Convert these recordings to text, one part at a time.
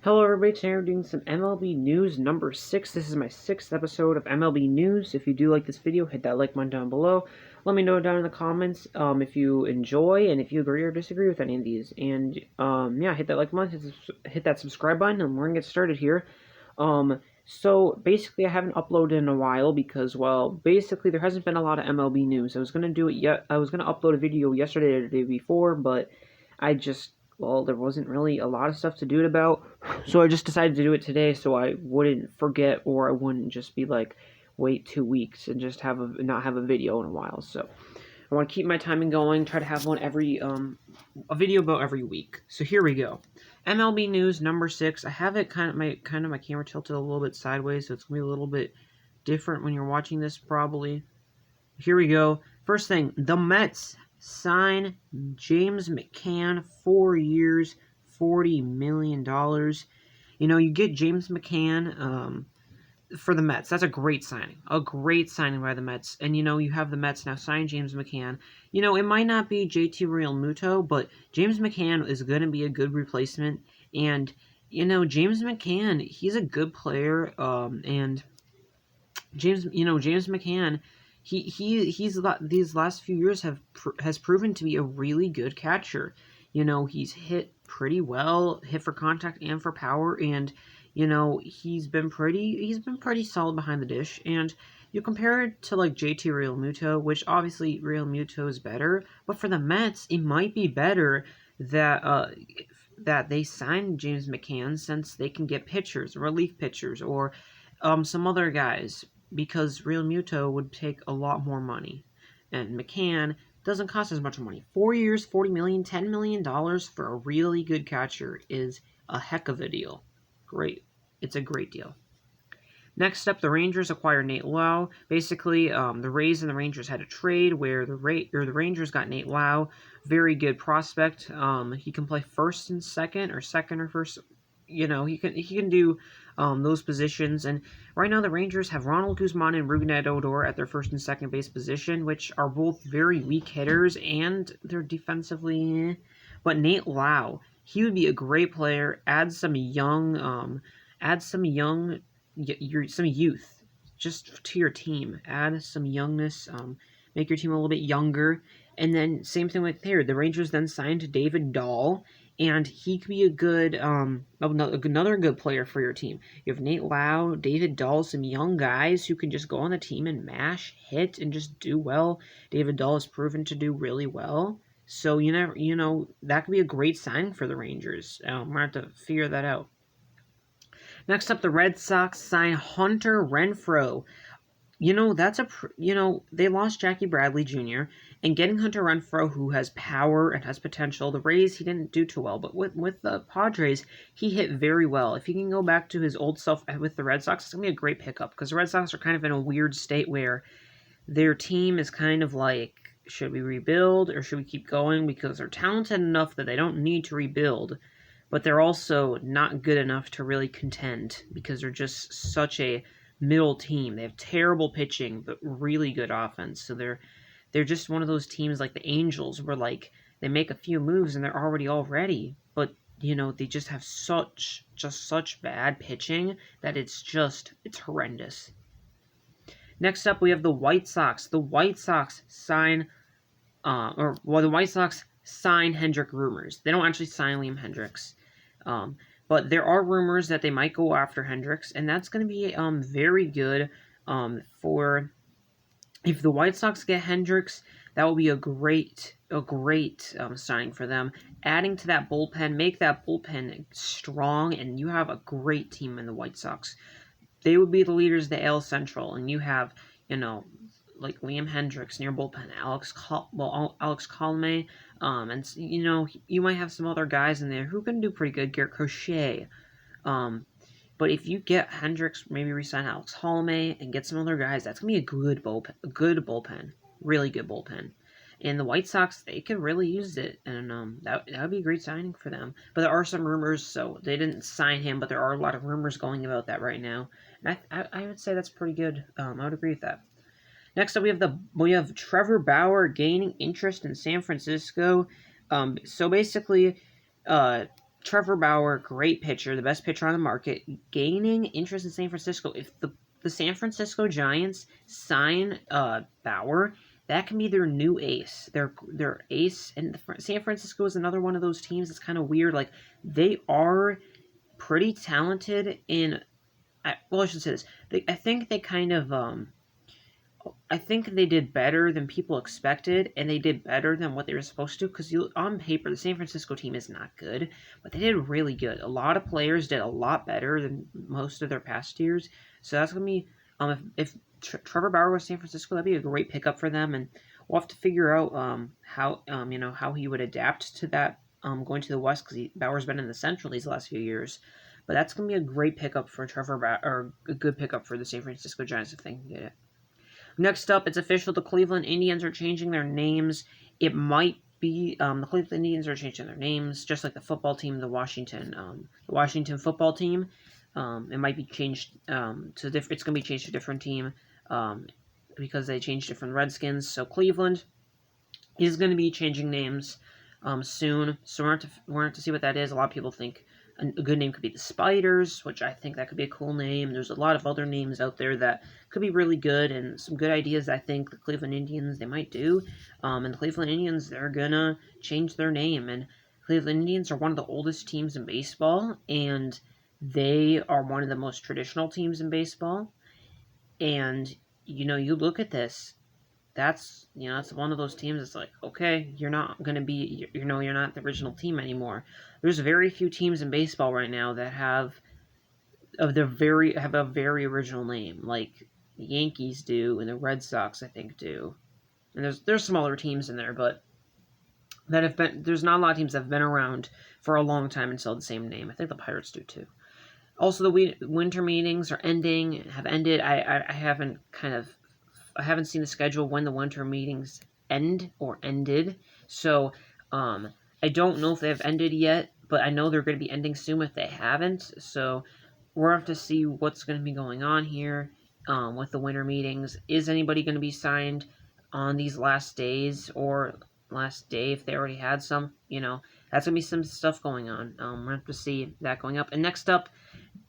Hello everybody, today we're doing some MLB News number 6. This is my 6th episode of MLB News. If you do like this video, hit that like button down below. Let me know down in the comments if you enjoy and if you agree or disagree with any of these. And yeah, hit that like button, hit that subscribe button, and we're going to get started here. So basically I haven't uploaded in a while because, well, basically there hasn't been a lot of MLB news. I was going to upload a video yesterday or the day before, but well, there wasn't really a lot of stuff to do it about, so I just decided to do it today so I wouldn't forget, or I wouldn't just be like, wait 2 weeks and just not have a video in a while. So I want to keep my timing going, try to have one a video about every week. So here we go. MLB News number 6. I have it my camera tilted a little bit sideways, so it's gonna be a little bit different when you're watching this probably. Here we go. First thing, the Mets sign James McCann, 4 years, $40 million. You know, you get James McCann for the Mets. That's a great signing. A great signing by the Mets. And, you know, you have the Mets now sign James McCann. You know, it might not be JT Realmuto, but James McCann is going to be a good replacement. And, you know, James McCann, he's a good player. And James McCann, these last few years has proven to be a really good catcher. You know, he's hit pretty well, hit for contact and for power, and you know, he's been pretty solid behind the dish. And you compare it to like JT Realmuto, which obviously Realmuto is better, but for the Mets, it might be better that they signed James McCann, since they can get pitchers, relief pitchers, or some other guys, because Realmuto would take a lot more money, and McCann doesn't cost as much money. 4 years, $40 million, $10 million for a really good catcher is a heck of a deal. Great. It's a great deal. Next up, the Rangers acquired Nate Lowe. Basically, the Rays and the Rangers had a trade where the Rangers got Nate Lowe, very good prospect. He can play first and second, or second or first. You know, he can do those positions. And right now, the Rangers have Ronald Guzman and Rougned Odor at their first and second base position, which are both very weak hitters, and they're defensively. But Nate Lowe, he would be a great player. Add some youth just to your team. Add some youngness. Make your team a little bit younger. And then same thing with there. The Rangers then signed David Dahl, and he could be a good another good player for your team. You have Nate Lowe, David Dahl, some young guys who can just go on the team and mash, hit, and just do well. David Dahl has proven to do really well. So that could be a great signing for the Rangers. We're gonna have to figure that out. Next up, the Red Sox sign Hunter Renfroe. You know, they lost Jackie Bradley Jr., and getting Hunter Renfroe, who has power and has potential. The Rays, he didn't do too well, but with the Padres, he hit very well. If he can go back to his old self with the Red Sox, it's going to be a great pickup, because the Red Sox are kind of in a weird state where their team is kind of like, should we rebuild or should we keep going? Because they're talented enough that they don't need to rebuild, but they're also not good enough to really contend, because they're just such a middle team. They have terrible pitching, but really good offense. So they're just one of those teams like the Angels, where like they make a few moves and they're already all ready, but you know, they just have such bad pitching that it's horrendous. Next up, we have the White Sox. The White Sox sign the White Sox sign Hendrick Rumors. They don't actually sign Liam Hendricks. But there are rumors that they might go after Hendricks, and that's going to be very good for if the White Sox get Hendricks. That will be a great signing for them. Adding to that bullpen, make that bullpen strong, and you have a great team in the White Sox. They would be the leaders of the AL Central, and you have, like Liam Hendricks near bullpen, Alex Colomé, and you might have some other guys in there who can do pretty good. Garrett Crochet, but if you get Hendricks, maybe resign Alex Colomé and get some other guys, that's gonna be a good bullpen, really good bullpen. And the White Sox, they could really use it, and that would be a great signing for them. But there are some rumors, so they didn't sign him, but there are a lot of rumors going about that right now. And I would say that's pretty good. I would agree with that. Next up, we have Trevor Bauer gaining interest in San Francisco. So basically, Trevor Bauer, great pitcher, the best pitcher on the market, gaining interest in San Francisco. If the San Francisco Giants sign Bauer, that can be their new ace. Their ace, and San Francisco is another one of those teams that's kind of weird. Like, they are pretty talented in. Well, I should say this. I think they kind of I think they did better than people expected, and they did better than what they were supposed to. Because on paper, the San Francisco team is not good, but they did really good. A lot of players did a lot better than most of their past years. So that's gonna be if Trevor Bauer was San Francisco, that'd be a great pickup for them, and we'll have to figure out how how he would adapt to that going to the West, because Bauer's been in the Central these last few years. But that's gonna be a great pickup for Trevor Bauer, or a good pickup for the San Francisco Giants if they can get it. Next up, it's official. The Cleveland Indians are changing their names. It might be the Cleveland Indians are changing their names, just like the football team, the Washington football team. It might be changed to different. It's going to be changed to a different team because they changed it from the Redskins. So Cleveland is going to be changing names soon. So we're going to have to see what that is. A lot of people think a good name could be the Spiders, which I think that could be a cool name. There's a lot of other names out there that could be really good, and some good ideas I think the Cleveland Indians, they might do. And the Cleveland Indians, they're going to change their name. And Cleveland Indians are one of the oldest teams in baseball, and they are one of the most traditional teams in baseball. And, you look at this, that's one of those teams that's like, okay, you're not going to be, you're not the original team anymore. There's very few teams in baseball right now that have a very original name, like the Yankees do and the Red Sox, I think, do. And there's smaller teams in there, but there's not a lot of teams that have been around for a long time and still the same name. I think the Pirates do too. Also, the winter meetings have ended. I haven't seen the schedule when the winter meetings end or ended. So, I don't know if they have ended yet, but I know they're going to be ending soon if they haven't. So, we'll have to see what's going to be going on here with the winter meetings. Is anybody going to be signed on these last days, or last day if they already had some? That's going to be some stuff going on. We'll have to see that going up. And next up,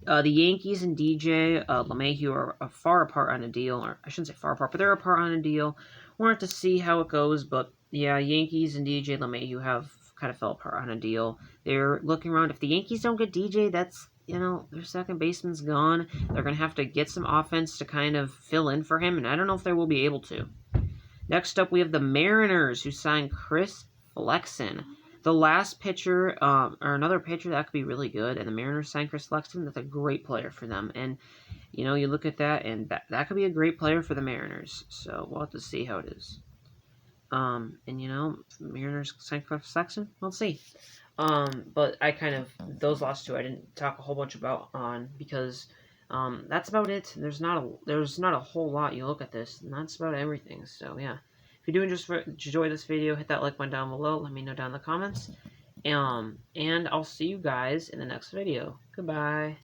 the Yankees and DJ LeMahieu are far apart on a deal, or I shouldn't say far apart, but they're apart on a deal. We'll have to see how it goes, but yeah, Yankees and DJ LeMahieu have kind of fell apart on a deal. They're looking around. If the Yankees don't get DJ, that's, their second baseman's gone. They're going to have to get some offense to kind of fill in for him, and I don't know if they will be able to. Next up, we have the Mariners, who signed Chris Flexen. The last pitcher, or another pitcher that could be really good, and the Mariners signed Chris Flexen. That's a great player for them. And, you look at that, and that could be a great player for the Mariners. So we'll have to see how it is. And, Mariners signed Chris Flexen. We'll see. But those last two I didn't talk a whole bunch about because that's about it. There's not a whole lot. You look at this, and that's about everything. So yeah, if you do enjoy this video, hit that like button down below. Let me know down in the comments. And I'll see you guys in the next video. Goodbye.